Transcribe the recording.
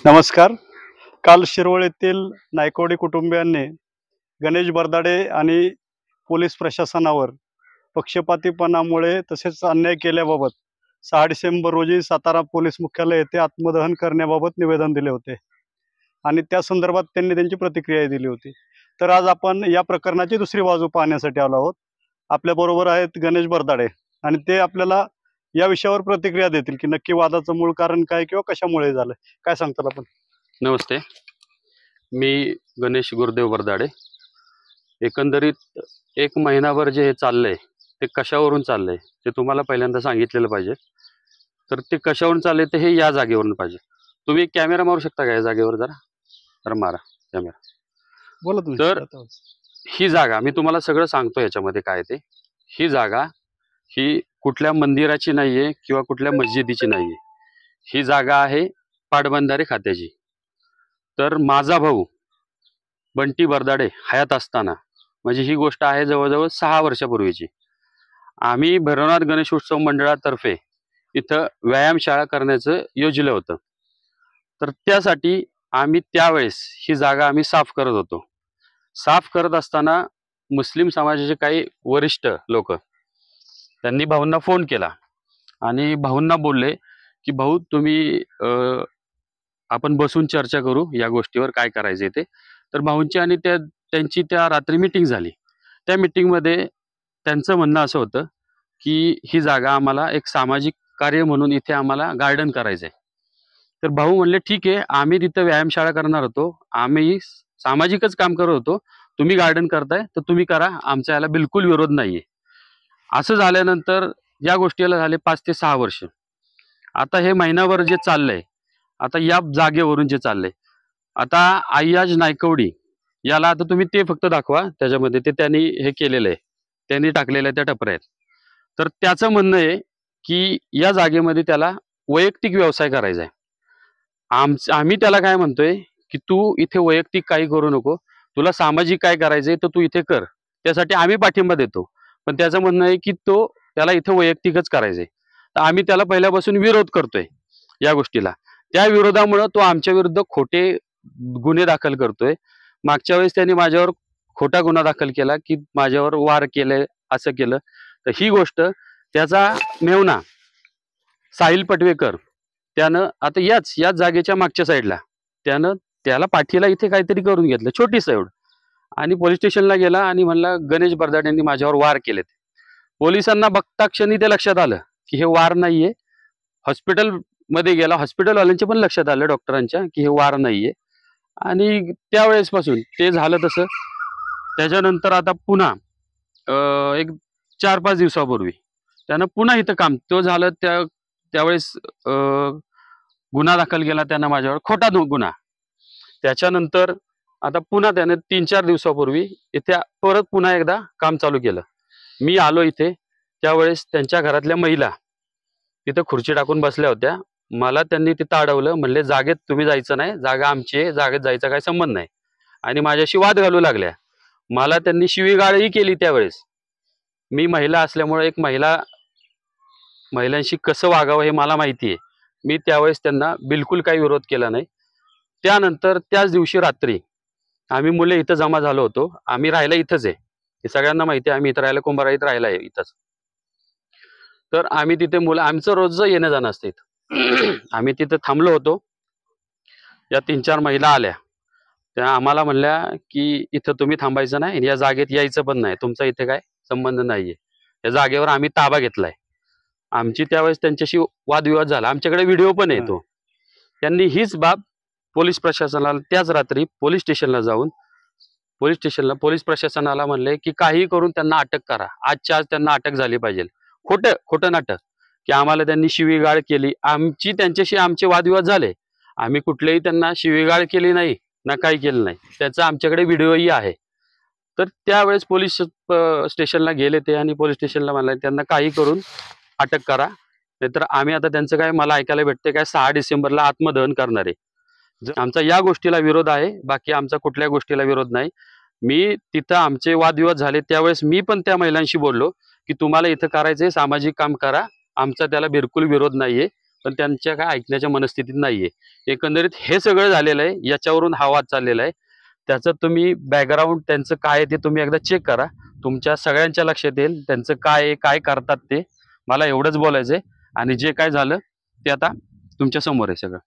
नमस्कार. काल शिरवळ येथील नायकवडी कुटुंबियांनी गणेश बरदाडे आणि पोलीस प्रशासनावर पक्षपातीपणामुळे तसेच अन्याय केल्याबाबत 6 डिसेंबर रोजी सातारा पोलीस मुख्यालय येथे आत्मदहन करण्याबाबत निवेदन दिले होते आणि त्या संदर्भात त्यांनी त्यांची प्रतिक्रिया दिली होती. तर आज आपण या प्रकरणाची दुसरी बाजू पाहण्यासाठी आलो आहोत. आपल्याबरोबर आहेत गणेश बरदाडे आणि ते आपल्याला या विषयावर प्रतिक्रिया देतील की नक्की वादाचं मूळ कारण काय किंवा कशामुळे झालं. काय सांगताल आपण? नमस्ते. मी गणेश गुरुदेव बरदाडे. एकंदरीत एक महिनाभर जे हे चाललंय ते कशावरून चाललंय ते तुम्हाला पहिल्यांदा सांगितलेलं पाहिजे. तर ते कशावरून चाललंय ते हे या जागेवरून पाहिजे. तुम्ही कॅमेरा मारू शकता का या जागेवर जरा? तर मारा कॅमेरा. बोला तुम्ही. तर ही जागा मी तुम्हाला सगळं सांगतो याच्यामध्ये काय ते. ही जागा ही कुठल्या मंदिराची नाहीये किंवा कुठल्या मस्जिदीची नाहीये. ही जागा आहे पाटबंधारे खात्याची. तर माझा भाऊ बंटी बरदाडे हयात असताना म्हणजे ही गोष्ट आहे जवळजवळ 6 वर्षापूर्वीची. आम्ही भैरवनाथ गणेशोत्सव मंडळातर्फे इथं व्यायामशाळा करण्याचं योजलं होतं. तर त्यासाठी आम्ही त्यावेळेस ही जागा आम्ही साफ करत होतो. साफ करत असताना मुस्लिम समाजाचे काही वरिष्ठ लोक त्यांनी भाऊंना फोन केला आणि भाऊंना बोलले की भाऊ तुम्ही आपण बसून चर्चा करू या गोष्टीवर काय करायचे ते. तर भाऊंची आणि त्यांची त्या रात्री मीटिंग झाली. त्या मीटिंगमध्ये त्यांचं म्हणणं असं होतं की ही जागा आम्हाला एक सामाजिक कार्य म्हणून इथे आम्हाला गार्डन करायचं आहे. तर भाऊ म्हणले ठीक आहे, आम्ही तिथं व्यायामशाळा करणार होतो, आम्ही सामाजिकच काम करत होतो, तुम्ही गार्डन करताय तर तुम्ही करा, आमचा याला बिलकुल विरोध नाहीये. असं झाल्यानंतर या गोष्टीला झाले 5 ते 6 वर्ष. आता हे महिनाभर जे चाललंय, आता या जागेवरून जे चाललंय, आता अय्याज नायकवडी याला आता तुम्ही ते फक्त दाखवा त्याच्यामध्ये ते त्यांनी हे केलेलं आहे, त्यांनी टाकलेल्या त्या टपऱ्या आहेत. तर त्याचं म्हणणं आहे की या जागेमध्ये त्याला वैयक्तिक व्यवसाय करायचा आहे. आम्ही त्याला काय म्हणतोय की तू इथे वैयक्तिक काही करू नको, तुला सामाजिक काय करायचंय तर तू इथे कर, त्यासाठी आम्ही पाठिंबा देतो. पण त्याचं म्हणणं आहे की त्याला इथे वैयक्तिकच करायचंय. तर आम्ही त्याला पहिल्यापासून विरोध करतोय या गोष्टीला. त्या विरोधामुळे तो आमच्या विरुद्ध खोटे गुन्हे दाखल करतोय. मागच्या वेळेस त्यांनी माझ्यावर खोटा गुन्हा दाखल केला की माझ्यावर वार केले, असं केलं. तर ही गोष्ट त्याचा मेवना साहिल पटवेकर त्यानं आता याच जागेच्या मागच्या साईडला त्याला पाठीला इथे काहीतरी करून घेतलं छोटीस एवढं आणि पोलीस स्टेशनला गेला आणि म्हणला गणेश बरदाडे यांनी माझ्यावर वार केलेत. पोलिसांना बघता क्षणी ते लक्षात आलं की हे वार नाहीये. हॉस्पिटल मध्ये गेला, हॉस्पिटलवाल्यांच्या पण लक्षात आलं डॉक्टरांच्या की हे वार नाहीये. आणि त्यावेळेसपासून ते झालं तसं. त्याच्यानंतर आता पुन्हा एक 4-5 दिवसापूर्वी त्यानं पुन्हा इथं काम तो झालं. त्यावेळेस गुन्हा दाखल केला त्यानं माझ्यावर, खोटा गुन्हा. त्याच्यानंतर आता पुन्हा त्याने 3-4 दिवसापूर्वी इथे परत पुन्हा एकदा काम चालू केलं. मी आलो इथे, त्यावेळेस त्यांच्या घरातल्या महिला तिथे खुर्ची टाकून बसल्या होत्या. मला त्यांनी तिथं अडवलं, म्हणले जागेत तुम्ही जायचं नाही, जागा आमची आहे, जागेत जायचा काही संबंध नाही. आणि माझ्याशी वाद घालू लागल्या. मला त्यांनी शिवीगाळही केली. त्यावेळेस मी महिला असल्यामुळे एक महिलांशी कसं वागावं हे मला माहिती आहे. मी त्यावेळेस त्यांना बिलकुल काही विरोध केला नाही. त्यानंतर त्याच दिवशी रात्री आम्ही मुले इथं जमा झालो होतो. आम्ही राहायला इथंच आहे, हे सगळ्यांना माहिती आहे. आम्ही इथं राहायला कुंभारा इथं राहायला आहे इथंच. तर आम्ही तिथे मुलं, आमचं रोजचं येणं जाणं असतं इथं. आम्ही तिथं थांबलो होतो. या 3-4 महिला आल्या. त्या आम्हाला म्हणल्या की इथं तुम्ही थांबायचं नाही, या जागेत यायचं पण नाही, तुमचा इथे काय संबंध नाहीये. या जागेवर आम्ही ताबा घेतलाय. आमची त्यावेळेस त्यांच्याशी वादविवाद झाला. आमच्याकडे व्हिडिओ पण येतो. त्यांनी हीच बाब पोलीस प्रशासनाला त्याच रात्री पोलीस स्टेशनला जाऊन पोलीस प्रशासनाला म्हणले की काही करून त्यांना अटक करा, आजच्या आज त्यांना अटक झाली पाहिजे. खोटं नाटक की आम्हाला त्यांनी शिवीगाळ केली. त्यांच्याशी आमचे वादविवाद झाले. आम्ही कुठलेही त्यांना शिवीगाळ केली नाही ना काही केलं नाही. त्याचा आमच्याकडे व्हिडिओही आहे. तर त्यावेळेस पोलीस स्टेशनला गेले ते आणि पोलीस स्टेशनला म्हणले त्यांना काही करून अटक करा, नाहीतर आम्ही आता त्यांचं काय मला ऐकायला भेटते काय 6 डिसेंबरला आत्मदहन करणार आहे. आमचा या गोष्टीला विरोध आहे, बाकी आमचा कुठल्या गोष्टीला विरोध नाही. मी तिथं आमचे वादविवाद झाले त्यावेळेस मी पण त्या महिलांशी बोललो की तुम्हाला इथं करायचंय सामाजिक काम करा, आमचा त्याला बिलकुल विरोध नाहीये. पण त्यांच्या काय ऐकण्याच्या मनस्थितीत नाहीये. एकंदरीत हे सगळं झालेलं आहे, याच्यावरून हा वाद चाललेला आहे. त्याचं तुम्ही बॅकग्राऊंड त्यांचं काय आहे ते तुम्ही एकदा चेक करा. तुमच्या सगळ्यांच्या लक्षात येईल त्यांचं काय आहे, काय करतात ते. मला एवढंच बोलायचंय आणि जे काय झालं ते आता तुमच्या समोर आहे सगळं.